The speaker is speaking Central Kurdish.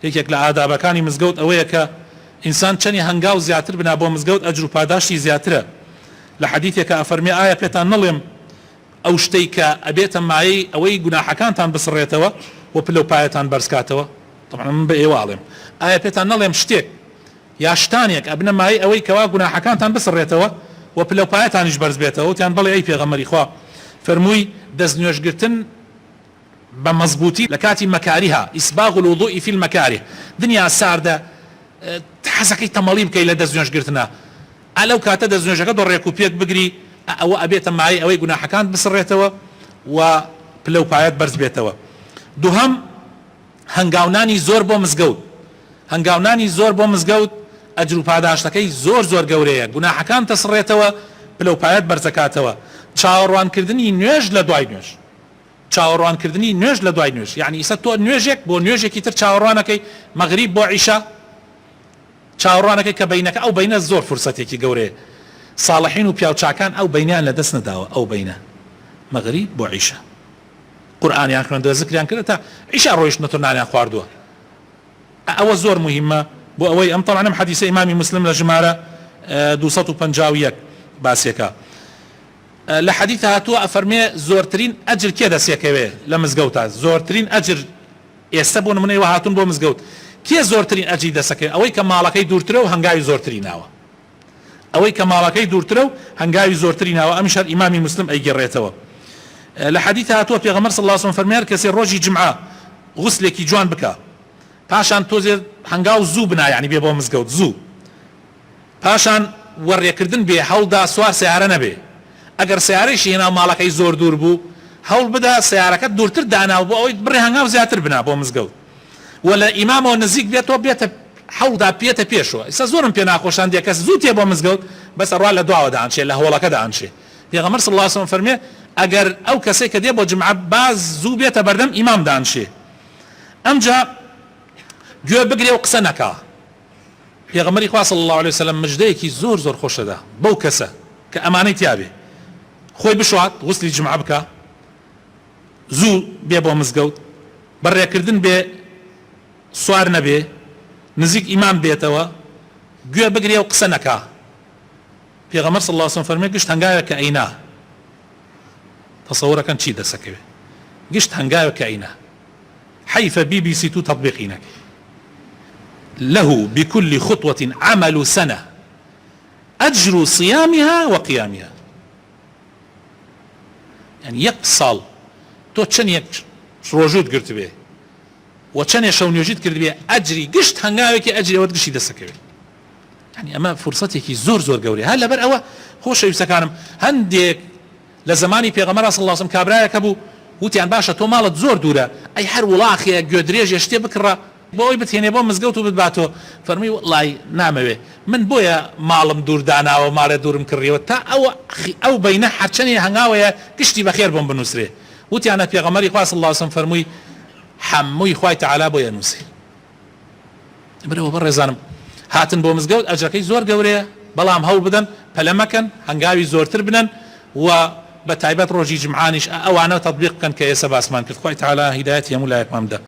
یەکێک لە ئادابەکانی مزگەوت ئەوەیە کە ئینسان چەنی هەنگاو زیاتر بنا بۆ مزگەوت ئەجر و پاداشتی زیاترە. لە حەدیثێکە ئەفەرمێ ئایا پێتان نەڵێم ئەو شتەی کە ئەبێتە مایەی ئەوەی گوناحەکانتان بسڕێتەوە و پلەپایەتان بەرزکاتەوە؟ طبعا من بە ئێوە ئاڵێم ئایا پێتان نەڵێم شتێک یا شتانێک ئەبنە مایەی ئەوەی کەوا گوناحەکانتان بسڕێتەوە و پلەپایەتانیش بەرز بێتەوە؟ وتیان بەڵێ ئەی پێغەمبەری خوا فەرمووی دەست نوێژگرتن بە مەزبوطی لە کاتی مەکاریها ئیسباغ الوضوء فی المەکاریه دنیا ساردە حەزەکەی تەمەڵی بکەی لە دەست نوێژگرتنە ئەلەو کاتە دەست نوێژەکە دۆڕێک و پێک بگری ئەوە ئەبێتە مایەی ئەوەی گوناحەکان بسڕێتەوە و پلەپایەت بەرز بێتەوە. دووهەم هەنگاونانی زۆر بۆ مزگەوت، هەنگاونانی زۆر بۆ مزگەوت ئەجر و پاداشتەکەی زۆر زۆر گەورەیە، گوناحەکان تەسڕێتەوە پلەپایەت بەرزەکاتەوە. چاوەڕوانکردنی نوێژ لە دوای نوێژ، چاوەڕوانکردنی نوێژ لە دوای نوێژ، یعنی ئیسە تۆ نوێژێک بۆ نوێژێکی تر چاوەڕوانەکەی مەغریب بۆ عیشا چاوەڕوانەکەی کە بەینەکە ئەو بەینە زۆر فرسەتێکی گەورەیە. ساڵحین و پیاوچاکان ئەو بەینیان لە دەست نەداوە، ئەو بەینە مەغریب بۆ عیشا قورئانیان خوێندووە زکریان کردە تا عیشا ڕۆیشتنەوە نانیان خواردووە. ئەوە زۆر مهمە بۆ ئەوەی ئەم طبعا ئەم حەدیثە ئیمامی مسلم لە ژمارە 251 باسێکە. لە حەدیث هاتووە ئەفەرمێ زۆرترین ئەجر کێ دەسێکەوێ لە مزگەوتە؟ زۆرترین ئەجر ئێستا بۆ نمونەی هاتوون بۆ مزگەوت کێ زۆرترین ئەجری دەسەکەوێت؟ ئەوەی کە ماڵەکەی دوورترە و هەنگاوی زۆرتری ناوە، ئەوەی کە ماڵەکەی دوورترە و هەنگاوی زۆرتری ناوە. ئەمیش هەر ئیمامی مسلم ئەیگەڕێتەوە. لە حەدیث هاتووە پێغەمبەر صلی الله علیه وسلم فەرمێ کەسێ ڕۆژی جمعە غوسلێکی جوان بکە، پاشان تۆزێ هەنگاو زوو بنا، یعنی بێ بۆ مزگەوت زوو، پاشان وەڕێکردن بێ هەوڵدا سوار سیارە نەبێ. ئەگەر سیارەیشی هێنا ماڵەکەی زۆر دوور بوو هەوڵ بدا سیارەکە دوورتر داناو بۆ ئەوەی بڕێ هەنگاو زیاتر بنا بۆ مزگەوت و لە ئیمامەوە نزیک بێتەوە بێتە هەوڵدا پێتە پێشەوە. ئێستا زۆرم پێ ناخۆشان دێ کەس زوو تێ بۆ مزگەوت بەس ڕوا لە دواوە دانچێ لە هەوڵەکە دانچێ. پێغەمبەر صلی الله علیه وسلم فەرمێ ئەگەر ئەو کەسێک کە دێ بۆ جمعە باز زوو بێتە بەردەم ئیمام دانچێ، ئەمجا گوێ بگرێ و قسە نەکا. پێغەمبەری خوا صلی الله علیه وسلم مژدەیەکی زۆر زۆر خۆشەدا بەو کەسە کە ئەمانەی تیابێ خۆی بشوات غوسلی جمعە بکە، زوو بێ بۆ مزگەوت، بەڕێکردن بێ سوار نەبێ، نزیک ئیمام بێتەوە، گوێ بگرێ و قسە نەکا. پێغەمبەر صلی الله علیه وسلم فەرمێ گشت هەنگاوێک کە ئەینا تەسەوورەکەن چی دەسەکەوێ؟ گشت هەنگاوێک کە ئەینا حیفە BBC تو تەطبیقی نەکەی له بكل خطوة عمل سنة أجر صيامها وقيامها. يعني يك صال تو چەند یەک ڕۆژوت گرت بێ و چەند شەو نوێژیت کرد بێ ئەجری گشت هەنگاوێکی ئەجرەوەت گشتی دەسەکەوێت. يعني ئەمە فرسەتێکی زۆر زۆر گەورەیە. هەر لەبەر ئەوە خۆشەویستەکانم هەندێک لە زمانی پێغەمبەر صلی الله علیه وسلم کابرایەکە بوو وتیان باشە تۆ ماڵت زۆر دوورە ئەی هەر وڵاخێ گوێ درێژێ شتێ بکڕە بۆ ئەوی بتهێنێ بۆ مزگەوت و بتباتەوە. فەرمووی وەڵڵای نامەوێ من بۆیە ماڵم دوور داناوە ماڵێ دوورم کڕیەوە تا ئەو بەینە هەرچەندی هەنگاوەیە گشتی بەخێر بۆم بنووسرێ. وتیانە پێغەمبەری خوا صلی الله علیه وسلم فەرمووی هەمووی خوای تەعالا بۆ یەنووسی. برەوە بەڕێزانم هاتن بۆ مزگەوت ئەجرەکەی زۆر گەورەیە، بەڵام هەوڵ بدەن پەلە مەکەن، هەنگاوی زۆرتر بنن و بە تایبەت ڕۆژی جمعانیش ئەوانە تەطبیق بکەن کە ئێستا باسمان کرد. خوای تەعالا هیدایەتی هەموو لایەکمان بدە.